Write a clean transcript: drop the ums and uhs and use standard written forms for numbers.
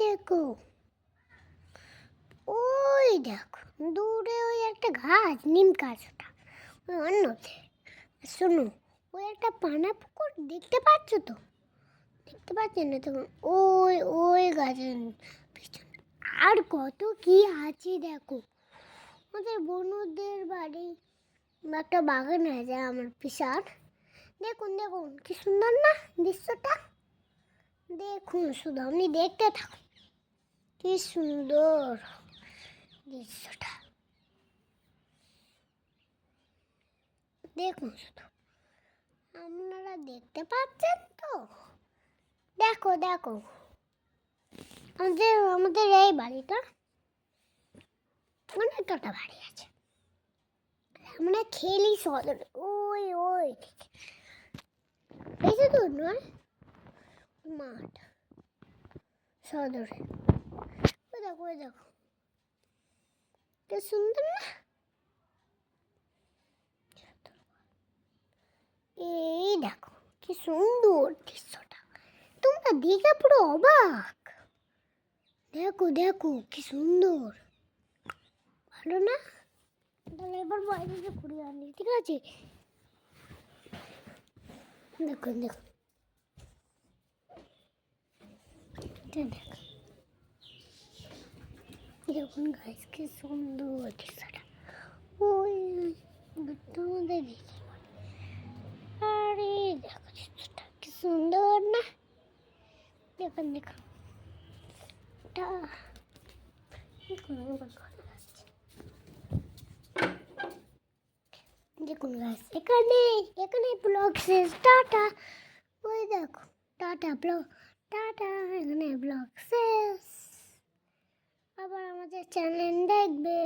দেখো, ওই দেখো দূরে ওই একটা গাছ, নিম গাছ ওটা অন্যতে। শোনো, ওই একটা পানা পুকুর দেখতে পাচ্ছ তো? দেখতে পাচ্ছেন না তখন ওই ওই গাছের পিছনে আর কত কি আছে দেখো। আমাদের বনুদের বাড়ি একটা বাগান আছে আমার পিসার। দেখুন দেখুন কি সুন্দর না দৃশ্যটা। দেখুন শুধু আপনি দেখতে থাকুন, কি সুন্দর দৃশ্যটা। দেখুন শুধু, আপনারা দেখতে পাচ্ছেন তো? দেখো দেখো, আমাদের এই বাড়িটা অনেক কটা বাড়ি আছে। আমরা খেলি সদরে, ওই ওই বেশি দূর নয়, মাঠ সদরে। ওই দেখো ওই দেখো, কি সুন্দর না? এই দেখো কি সুন্দর দৃশ্যটা, তোমরা দেখে পুরো অবাক। দেখো দেখো কি সুন্দর, ভালো না? তাহলে এবার বাইরে যে ঘুরে আনি, ঠিক আছে? দেখুন দেখুন, দেখুন দেখুন গাইস, কি সুন্দর দৃশ্যটা। ওই তোমাদের দেখি, আরে দেখো দৃশ্যটা কি সুন্দর না? দেখুন দেখুন, দেখুন গাইস, এখানে এখানে ব্লগ শেষ, টাটা। ওই দেখো টাটা ব্লগ, টাটা, এখানে ব্লগ শেষ। আবার আমাদের চ্যানেল দেখবে।